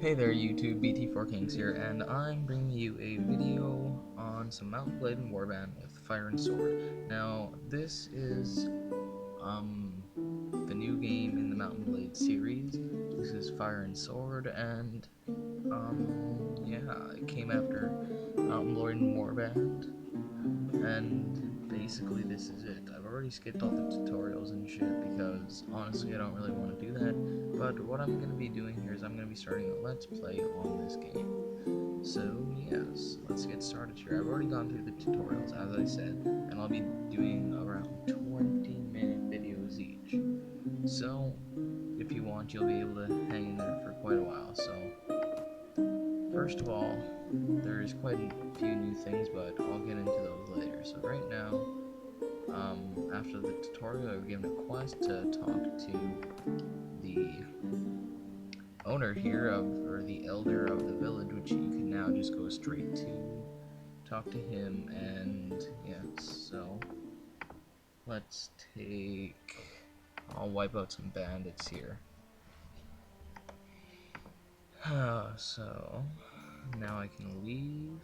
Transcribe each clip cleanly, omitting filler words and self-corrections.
Hey there YouTube, BT4Kings here, and I'm bringing you a video on some Mount and Blade and Warband with Fire and Sword. Now, this is, the new game in the Mount and Blade series. This is Fire and Sword, and, yeah, it came after Mount and Blade and Warband, and basically this is it. I've already skipped all the tutorials and shit because honestly I don't really want to do that, but what I'm going to be doing here is I'm going to be starting a let's play on this game. So yes, let's get started here. I've already gone through the tutorials as I said, and I'll be doing around 20-minute videos each. So if you want, you'll be able to hang in there for quite a while. So first of all, there's quite a few new things, but I'll get into those later. So right now, after the tutorial, I was given a quest to talk to the owner here or the elder of the village, which you can now just go straight to talk to him. And yes, so let's I'll wipe out some bandits here. So now I can leave.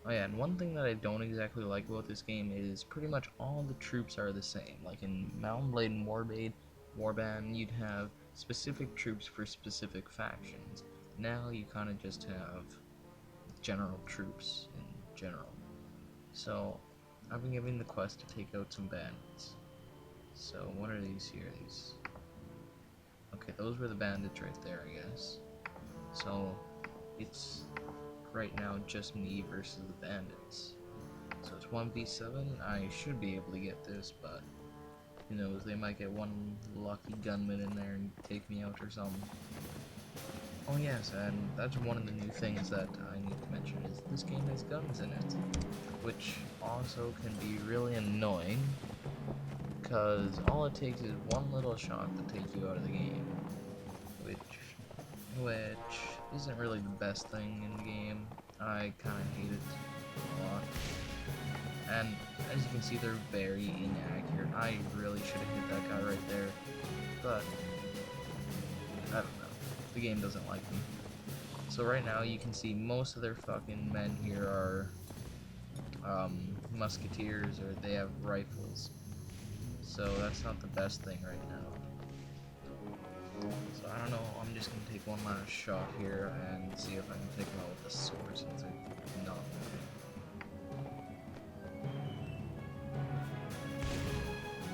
Oh yeah, and one thing that I don't exactly like about this game is pretty much all the troops are the same. Like in Mount and Blade and Warband, you'd have specific troops for specific factions. Now you kind of just have general troops in general. So I've been given the quest to take out some bandits. So what are these here? Okay, those were the bandits right there, I guess. So it's right now just me versus the bandits. So it's 1v7. I should be able to get this, but who knows, they might get one lucky gunman in there and take me out or something. Oh yes, and that's one of the new things that I need to mention is this game has guns in it, which also can be really annoying, because all it takes is one little shot to take you out of the game, which isn't really the best thing in the game. I kind of hate it a lot. And as you can see, they're very inaccurate. I really should have hit that guy right there, but I don't know. The game doesn't like me. So right now you can see most of their fucking men here are musketeers, or they have rifles. So that's not the best thing right now. So I don't know, I'm just gonna take one last shot here and see if I can take him out with the sword since I'm not.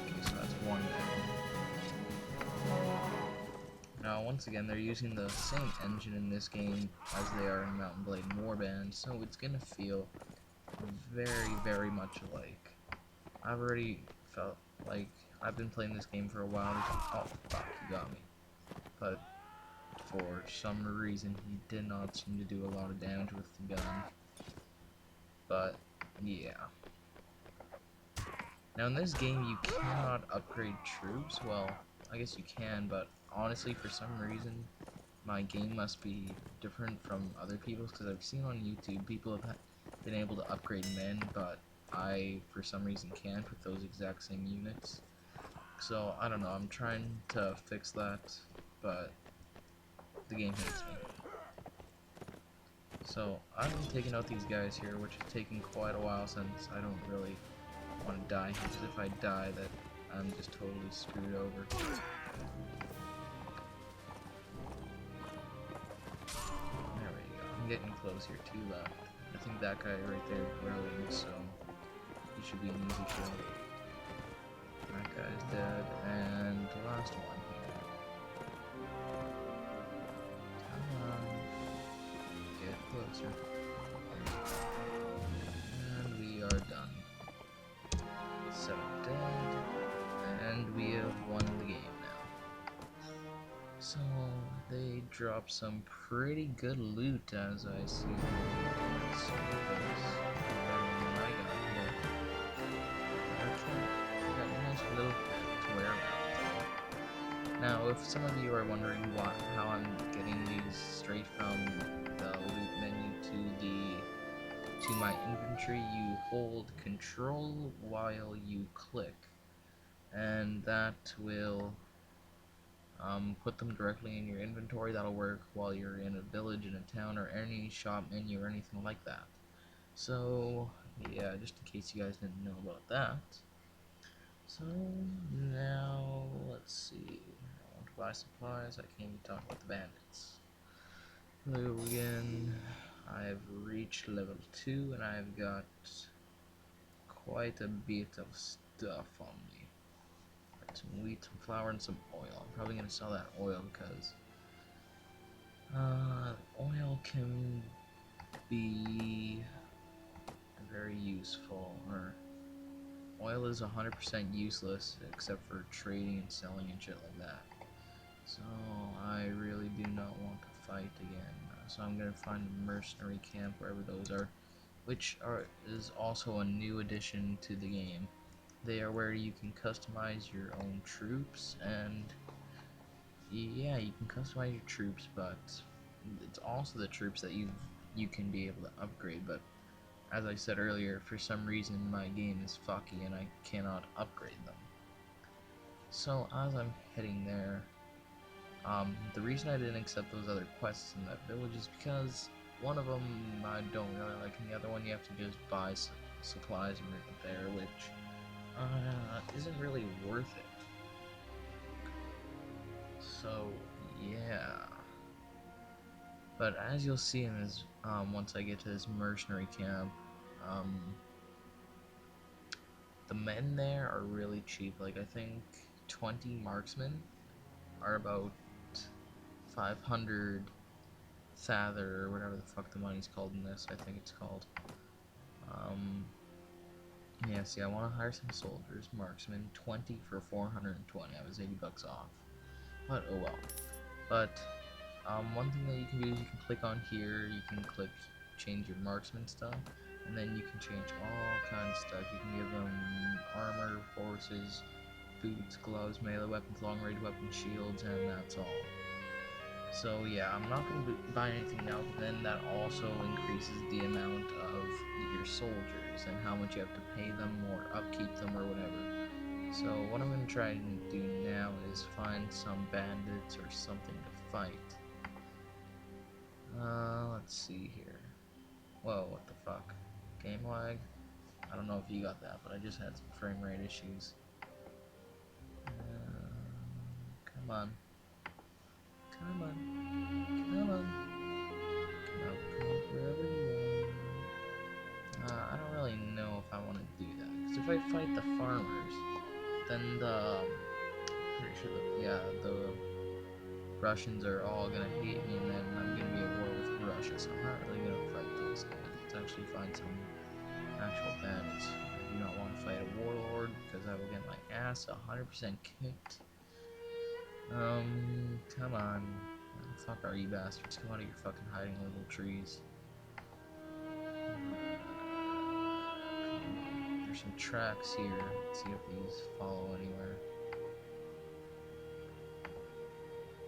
Okay, so that's one down. Now once again, they're using the same engine in this game as they are in Mount and Blade and Warband, so it's gonna feel very much alike. I've already felt like I've been playing this game for a while. Oh fuck, he got me. But for some reason he did not seem to do a lot of damage with the gun. But yeah. Now in this game you cannot upgrade troops. Well, I guess you can, but honestly for some reason my game must be different from other people's, because I've seen on YouTube people have been able to upgrade men, but I for some reason can't with those exact same units. So I don't know, I'm trying to fix that, but the game hates me. So I'm taking out these guys here, which is taking quite a while since I don't really want to die here, because if I die, that I'm just totally screwed over. There we go. I'm getting close here, 2 left. I think that guy right there is growing, so he should be an easy kill. That guy's dead, and the last one here. Come on. Get closer. And we are done. 7 dead, and we have won the game now. So they dropped some pretty good loot, as I see. Let's see this. Better than I got here. Okay, got a nice little pack to wear around. Now, if some of you are wondering how I'm getting these straight from the loot menu to my inventory, you hold Control while you click, and that will put them directly in your inventory. That'll work while you're in a village, in a town, or any shop menu or anything like that. So, yeah, just in case you guys didn't know about that. So, now, let's see. I want to buy supplies. I can't even talk about the bandits. Hello again. I've reached level 2 and I've got quite a bit of stuff on me. Got some wheat, some flour, and some oil. I'm probably going to sell that oil because oil can be very useful, or oil is 100% useless except for trading and selling and shit like that. So I really do not want to fight again. So I'm gonna find a mercenary camp wherever those are, which is also a new addition to the game. They are where you can customize your own troops, and yeah, you can customize your troops, but it's also the troops that you can be able to upgrade. But as I said earlier, for some reason my game is fucky and I cannot upgrade them. So as I'm heading there, the reason I didn't accept those other quests in that village is because one of them I don't really like, and the other one you have to just buy supplies and bring it there, which isn't really worth it. So yeah, but as you'll see in this, once I get to this mercenary camp, the men there are really cheap. Like I think 20 marksmen are about 500 Sather, or whatever the fuck the money's called in this, I think it's called. Yeah, see, I want to hire some soldiers, marksmen, 20 for 420, I was 80 bucks off. But, oh well. But, one thing that you can do is you can click on here, you can click change your marksman stuff, and then you can change all kinds of stuff. You can give them armor, horses, boots, gloves, melee weapons, long-range weapons, shields, and that's all. So yeah, I'm not going to buy anything now, but then that also increases the amount of your soldiers and how much you have to pay them or upkeep them or whatever. So what I'm going to try and do now is find some bandits or something to fight. Let's see here. Whoa, what the fuck? Game lag? I don't know if you got that, but I just had some frame rate issues. Come on. Come on. Come on. Come out wherever you are. I don't really know if I want to do that. Because if I fight the farmers, then pretty sure the Russians are all going to hate me, and then I'm going to be at war with Russia. So I'm not really going to fight those guys. Let's actually find some actual bandits. I do not want to fight a warlord, because I will get my ass 100% kicked. Come on. Where the fuck are you bastards? Come out of your fucking hiding little trees. There's some tracks here. Let's see if these follow anywhere.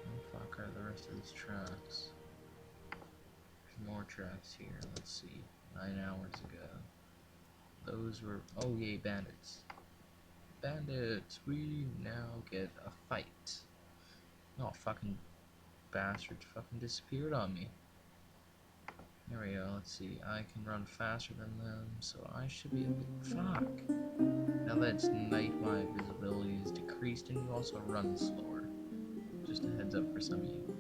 Where the fuck are the rest of these tracks? There's more tracks here. Let's see. 9 hours ago. Those were... oh yay, bandits. Bandits! We now get a fight. Oh, fucking bastard fucking disappeared on me. There we go, let's see. I can run faster than them, so I should be able to... fuck! Now that it's night, my visibility is decreased, and you also run slower. Just a heads up for some of you.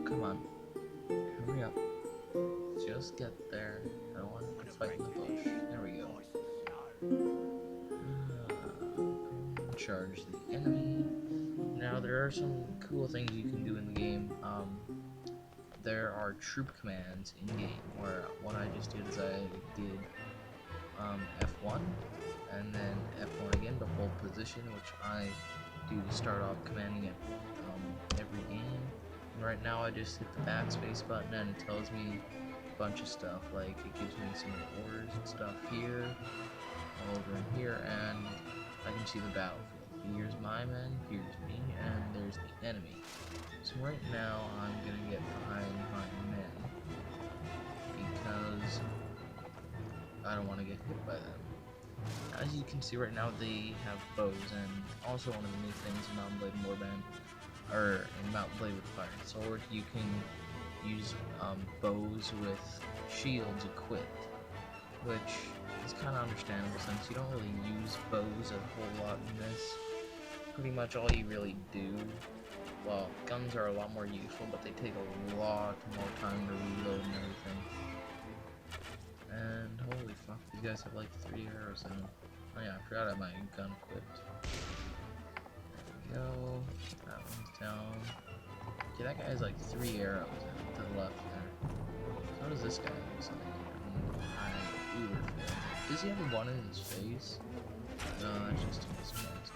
Come on. Hurry up. Just get there. I don't want to fight in the bush. There we go. Charge the enemy. Now there are some cool things you can do in the game. There are troop commands in game, where what I just did is I did F1 and then F1 again to hold position, which I do to start off commanding at every game. And right now I just hit the backspace button and it tells me a bunch of stuff, like it gives me some orders and stuff here, all over in here, and I can see the battlefield. Here's my men, here's me, and there's the enemy. So right now I'm gonna get behind my men because I don't want to get hit by them. As you can see right now, they have bows, and also one of the new things in Mount and Blade Warband, or in Mount and Blade with Fire and Sword, you can use bows with shields equipped, which is kind of understandable since you don't really use bows a whole lot in this. Pretty much all you really do, well, guns are a lot more useful, but they take a lot more time to reload and everything. And holy fuck, these guys have like 3 arrows in them. Oh yeah, I forgot I had my gun equipped. There we go. That one's down. Okay, that guy has like 3 arrows to the left there. So does this guy, looks like. I uber failed. Does he have one in his face? No, that's just in his chest.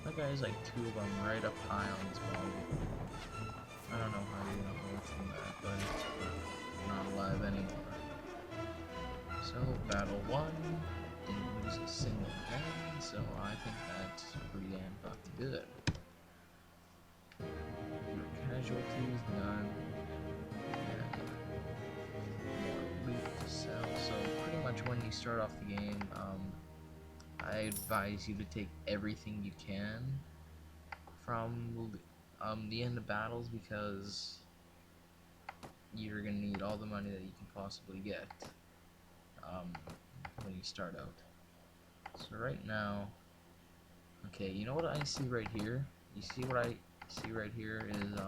That guy has like 2 of them right up high on his body. I don't know how you're gonna hold from that, but it's not alive anymore. So, battle 1, didn't lose a single man, so I think that's pretty damn fucking good. Casualties, none. And more loot to sell. So, pretty much when you start off the game, I advise you to take everything you can from the end of battles, because you're gonna need all the money that you can possibly get when you start out. So right now, okay, you know what I see right here? You see what I see right here is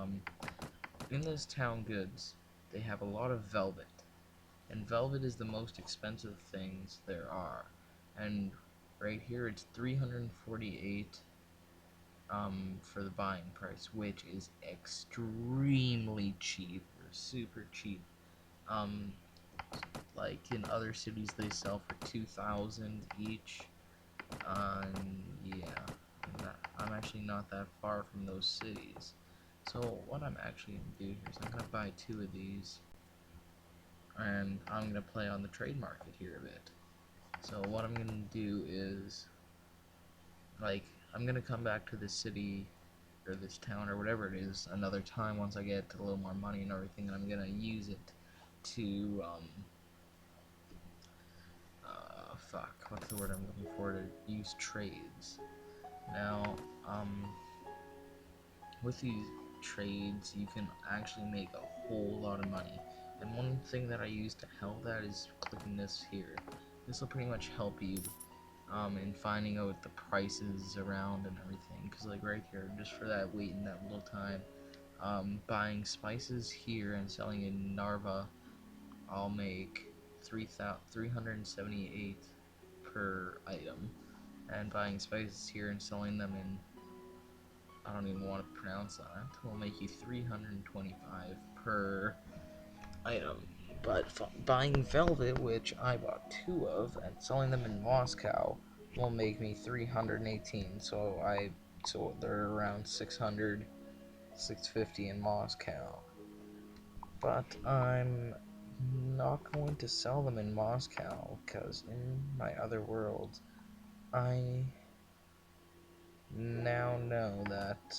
in this town goods, they have a lot of velvet, and velvet is the most expensive things there are. And right here it's 348 for the buying price, which is extremely cheap, or super cheap. Like in other cities they sell for 2,000 each. Yeah, I'm actually not that far from those cities. So what I'm actually gonna do here is I'm gonna buy 2 of these, and I'm gonna play on the trade market here a bit. So what I'm gonna do is, like, I'm gonna come back to this city or this town or whatever it is another time once I get a little more money and everything, and I'm gonna use it to fuck, what's the word I'm looking for, to use trades. Now, with these trades, you can actually make a whole lot of money. And one thing that I use to help that is clicking this here. This will pretty much help you in finding out the prices around and everything. Because like right here, just for that waiting that little time, buying spices here and selling in Narva, I'll make 378 per item. And buying spices here and selling them in, I don't even want to pronounce that, will make you 325 per item. But buying velvet, which I bought 2 of, and selling them in Moscow will make me 318. So they're around 600, 650 in Moscow. But I'm not going to sell them in Moscow, because in my other world, I now know that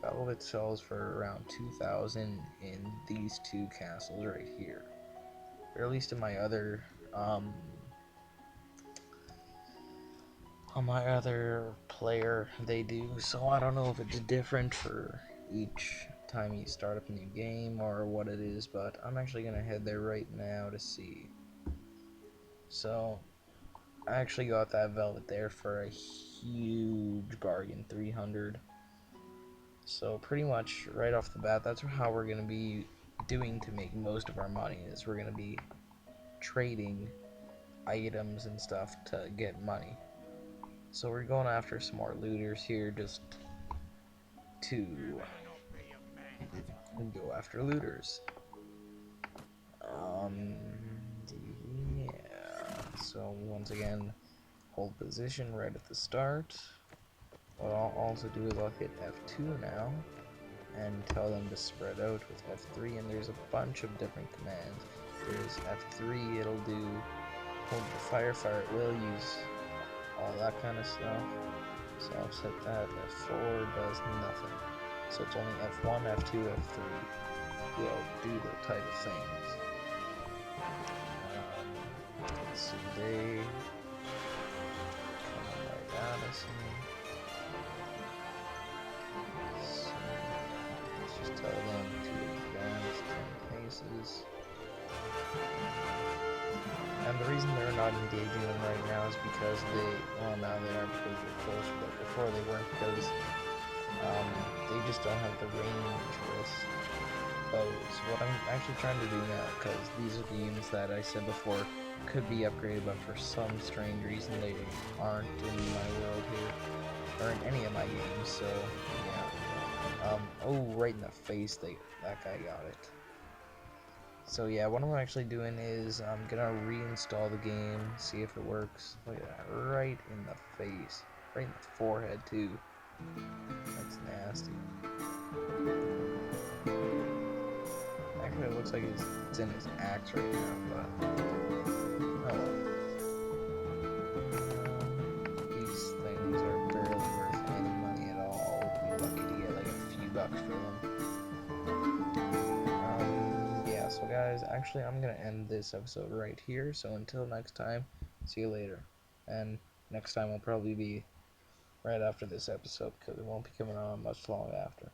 velvet sells for around 2,000 in these 2 castles right here, or at least in my other on my other player they do. So I don't know if it's different for each time you start up a new game or what it is, but I'm actually gonna head there right now to see. So I actually got that velvet there for a huge bargain, 300. So pretty much right off the bat, that's how we're going to be doing to make most of our money, is we're going to be trading items and stuff to get money. So we're going after some more looters here, just to go after looters. Yeah, so once again, hold position right at the start. What I'll also do is I'll hit F2 now and tell them to spread out with F3, and there's a bunch of different commands. There's F3, it'll do hold the fire, it will use all that kind of stuff. So I'll set that. F4 does nothing. So it's only F1, F2, F3 will do the type of things. see, they come right at us. So let's just tell them to advance 10 paces. And the reason they're not engaging them right now is because well, now they are because they're closer, but before they weren't, because they just don't have the range with bows. What I'm actually trying to do now, because these are the units that I said before could be upgraded, but for some strange reason they aren't in my world here, or in any of my games, so yeah. Oh, right in the face, that guy got it. So yeah, what I'm actually doing is I'm gonna reinstall the game, see if it works. Look at that, right in the face, right in the forehead too. That's nasty. Actually, it looks like it's in his axe right now, but oh well. These things are barely worth any money at all. We'll be lucky to get like a few bucks for them. Yeah, so guys, actually I'm gonna end this episode right here, so until next time, see you later. And next time will probably be right after this episode, because it won't be coming on much long after.